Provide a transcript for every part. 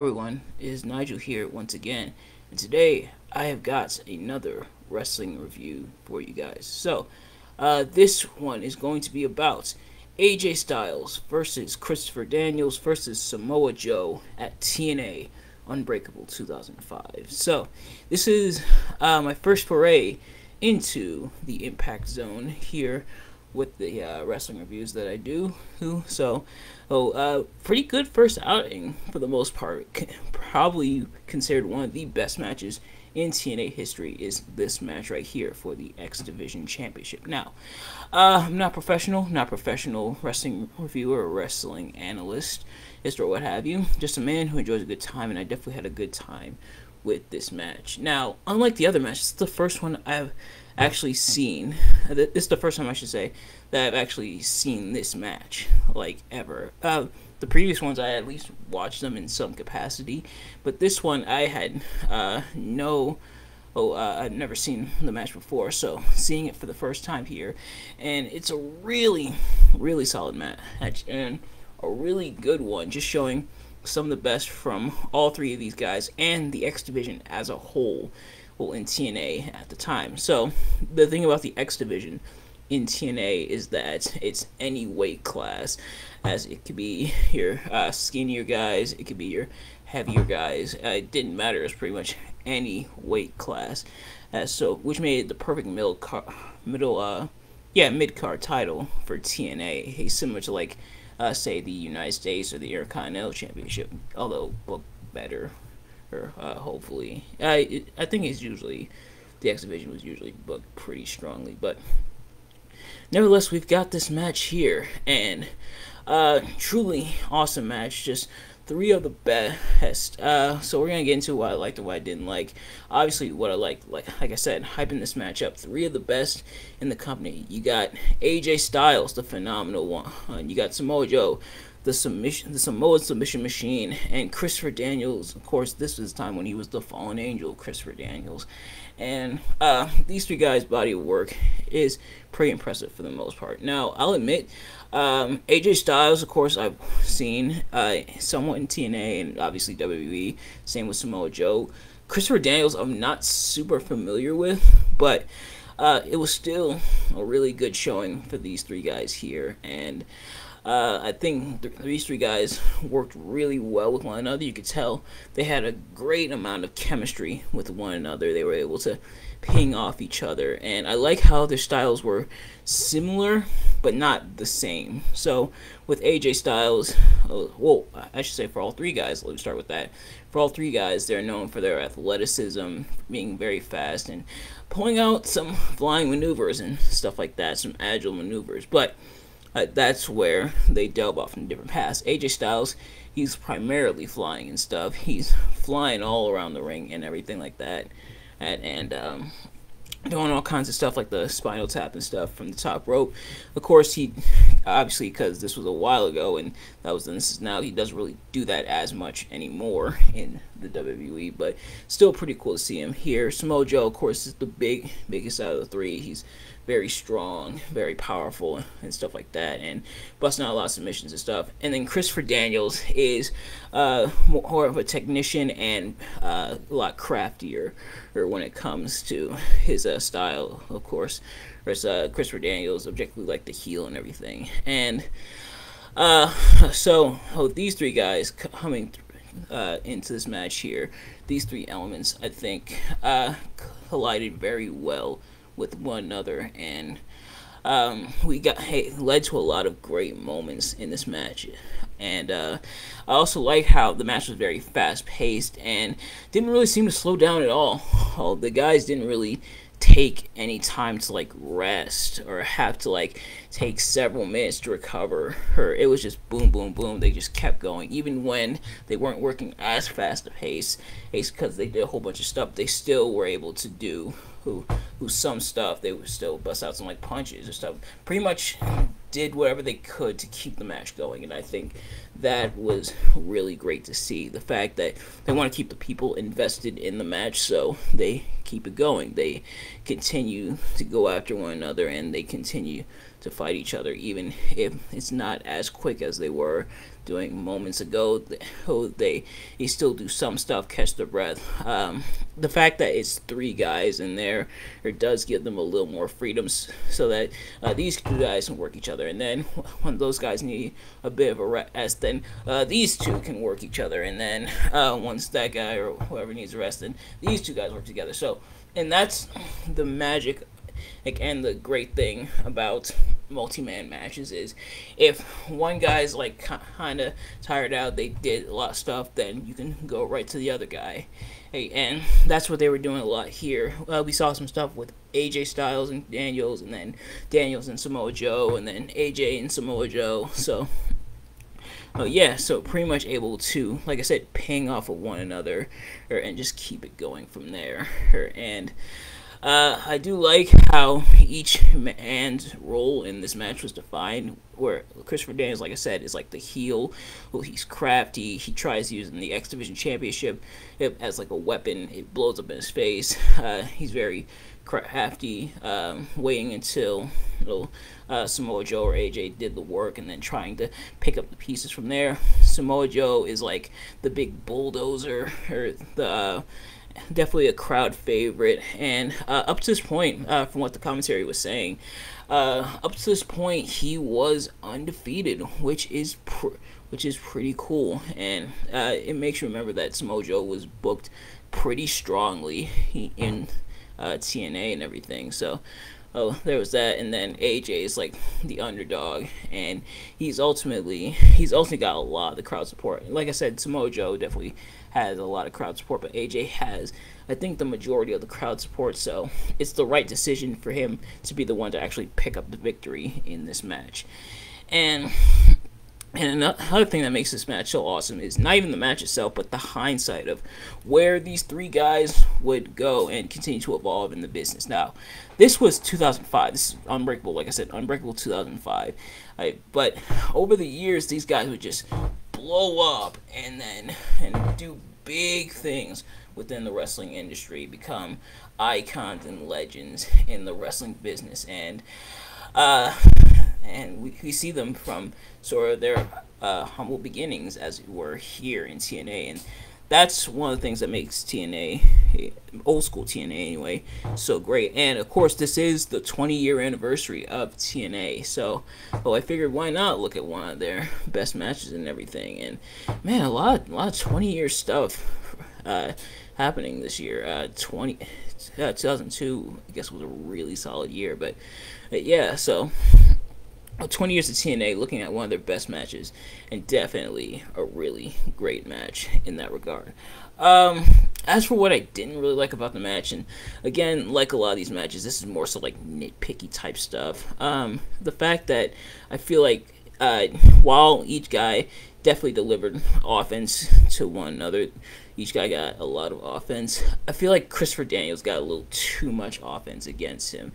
Everyone, it is Nigel here once again, and today I have got another wrestling review for you guys. This one is going to be about AJ Styles versus Christopher Daniels versus Samoa Joe at TNA Unbreakable 2005. This is my first foray into the Impact Zone here with the wrestling reviews that I do. Pretty good first outing for the most part. Probably considered one of the best matches in TNA history is this match right here for the X Division Championship. Now, I'm not professional wrestling reviewer or wrestling analyst, or what have you. Just a man who enjoys a good time, and I definitely had a good time with this match. Now, unlike the other match, this is the first one I've actually seen. This is the first time, I should say, that I've actually seen this match, like, ever. The previous ones, I at least watched them in some capacity, but this one, I had I'd never seen the match before, so seeing it for the first time here, and it's a really, really solid match, and a really good one, just showing some of the best from all three of these guys and the X Division as a whole, in TNA at the time. So the thing about the X Division in TNA is that it's any weight class, as it could be your skinnier guys, it could be your heavier guys. It didn't matter. It was pretty much any weight class, which made it the perfect mid card title for TNA. Similar to, like, say, the United States or the Intercontinental Championship, although booked better, or hopefully. I think it's usually, the X Division was usually booked pretty strongly, but nevertheless, we've got this match here, and truly awesome match. Just three of the best. So we're gonna get into what I liked and what I didn't like. Obviously, what I liked, like I said, hyping this match up. Three of the best in the company. You got AJ Styles, the phenomenal one. You got Samoa Joe, the Samoa submission machine, and Christopher Daniels. Of course, this was the time when he was the fallen angel, Christopher Daniels. And these three guys' body of work is pretty impressive for the most part. Now, I'll admit, AJ Styles, of course, I've seen somewhat in TNA and obviously WWE. Same with Samoa Joe. Christopher Daniels, I'm not super familiar with, but it was still a really good showing for these three guys here. And I think these three guys worked really well with one another. You could tell they had a great amount of chemistry with one another. They were able to ping off each other, and I like how their styles were similar but not the same. So with AJ Styles, I should say for all three guys, let me start with that. For all three guys, they're known for their athleticism, being very fast, and pulling out some flying maneuvers and stuff like that, some agile maneuvers. But that's where they delve off in different paths. AJ Styles, he's primarily flying and stuff. He's flying all around the ring and everything like that, and doing all kinds of stuff like the spinal tap and stuff from the top rope. Of course, he obviously, because this was a while ago and this is now, he doesn't really do that as much anymore in the WWE, but still pretty cool to see him here. Samoa Joe, of course, is the biggest out of the three. He's very strong, very powerful, and stuff like that, and busting out a lot of submissions and stuff. And then Christopher Daniels is more of a technician and a lot craftier when it comes to his style, of course. Whereas Christopher Daniels objectively like the heel and everything. And these three guys coming into this match here, these three elements, I think, collided very well with one another, and led to a lot of great moments in this match. And I also like how the match was very fast paced and didn't really seem to slow down at all. The guys didn't really take any time to, like, rest or have to, like, take several minutes to recover. It was just boom, boom, boom. They just kept going, even when they weren't working as fast a pace, because they did a whole bunch of stuff. They still were able to do some stuff. They would still bust out some, like, punches or stuff. Pretty much did whatever they could to keep the match going, and I think that was really great to see. The fact that they want to keep the people invested in the match, so they keep it going. They continue to go after one another, and they continue to fight each other, even if it's not as quick as they were doing moments ago. They still do some stuff, catch their breath. The fact that it's 3 guys in there, it does give them a little more freedom, so that these 2 guys can work each other, and then when those guys need a bit of a rest, then these 2 can work each other, and then once that guy or whoever needs a rest, then these 2 guys work together. So, and that's the magic, like, and the great thing about multi-man matches is if one guy's like kind of tired out, they did a lot of stuff, then you can go right to the other guy. Hey, and that's what they were doing a lot here. We saw some stuff with AJ Styles and Daniels, and then Daniels and Samoa Joe, and then AJ and Samoa Joe. So yeah, so pretty much able to, like I said, ping off of one another, and just keep it going from there. And I do like how each man's role in this match was defined, where Christopher Daniels, like I said, is like the heel. Well, he's crafty. He tries using the X Division Championship as like a weapon. It blows up in his face. He's very crafty, waiting until Samoa Joe or AJ did the work, and then trying to pick up the pieces from there. Samoa Joe is like the big bulldozer, or the definitely a crowd favorite, and up to this point, from what the commentary was saying, up to this point he was undefeated, which is pretty cool, and it makes you remember that Samoa Joe was booked pretty strongly in TNA and everything. So there was that, and then AJ is like the underdog, and he's ultimately got a lot of the crowd support. Like I said, Samoa Joe definitely has a lot of crowd support, but AJ has, I think, the majority of the crowd support, so it's the right decision for him to be the one to actually pick up the victory in this match. And another thing that makes this match so awesome is not even the match itself, but the hindsight of where these 3 guys would go and continue to evolve in the business. Now, this was 2005. This is Unbreakable, like I said, Unbreakable 2005. But over the years, these guys would just blow up and do big things within the wrestling industry, become icons and legends in the wrestling business, and we see them from sort of their humble beginnings, as it were, here in TNA, and that's one of the things that makes TNA, old school TNA anyway, so great. And of course, this is the 20-year anniversary of TNA, so I figured why not look at one of their best matches and everything. And man, a lot of 20-year stuff happening this year. 2002, I guess, was a really solid year, but yeah, so 20 years of TNA, looking at one of their best matches, and definitely a really great match in that regard. As for what I didn't really like about the match, and again, like a lot of these matches, this is more so like nitpicky type stuff. The fact that I feel like while each guy definitely delivered offense to one another, each guy got a lot of offense, I feel like Christopher Daniels got a little too much offense against him.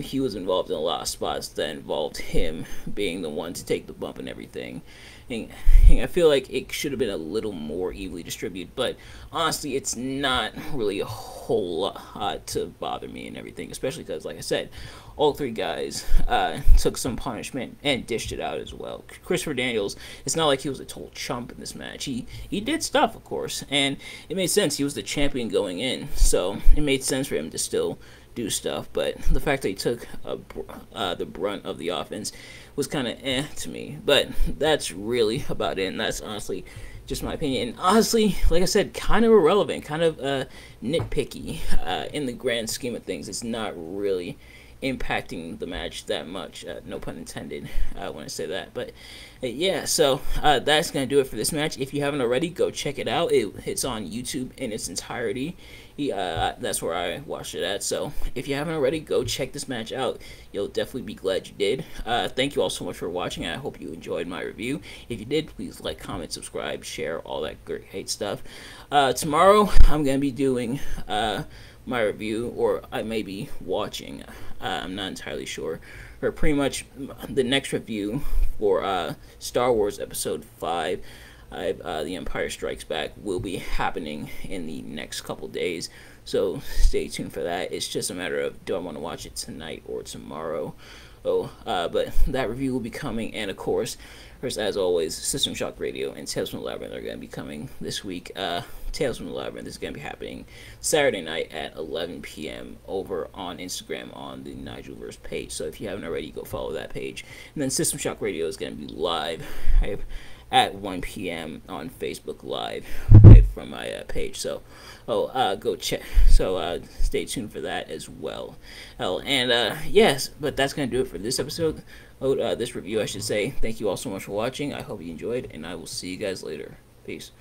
He was involved in a lot of spots that involved him being the one to take the bump and everything. And I feel like it should have been a little more evenly distributed, but honestly, it's not really a whole lot to bother me and everything, especially because, like I said, all 3 guys took some punishment and dished it out as well. Christopher Daniels, it's not like he was a total chump in this match. He did stuff, of course, and it made sense. He was the champion going in, so it made sense for him to still do stuff, but the fact that he took the brunt of the offense was kind of to me. But that's really about it, and that's honestly just my opinion. And honestly, like I said, kind of irrelevant, kind of nitpicky in the grand scheme of things. It's not really impacting the match that much, no pun intended when I say that. But yeah, so that's gonna do it for this match. If you haven't already, go check it out. It's on YouTube in its entirety. That's where I watched it at, so if you haven't already, go check this match out. You'll definitely be glad you did. Thank you all so much for watching. I hope you enjoyed my review. If you did, please like, comment, subscribe, share, all that great stuff. Tomorrow I'm gonna be doing my review, or I may be watching, I'm not entirely sure, or pretty much the next review for Star Wars Episode 5, The Empire Strikes Back, will be happening in the next couple days, so stay tuned for that. It's just a matter of, do I want to watch it tonight or tomorrow? But that review will be coming, and of course, first as always, System Shock Radio and Tales from the Labyrinth are going to be coming this week. Tales from the Labyrinth is going to be happening Saturday night at 11 p.m. over on Instagram on the Nigelverse page. So if you haven't already, go follow that page. And then System Shock Radio is going to be live at 1 p.m. on Facebook Live from my page. So, go check. So, stay tuned for that as well. Yes, but that's going to do it for this episode. This review, I should say. Thank you all so much for watching. I hope you enjoyed, and I will see you guys later. Peace.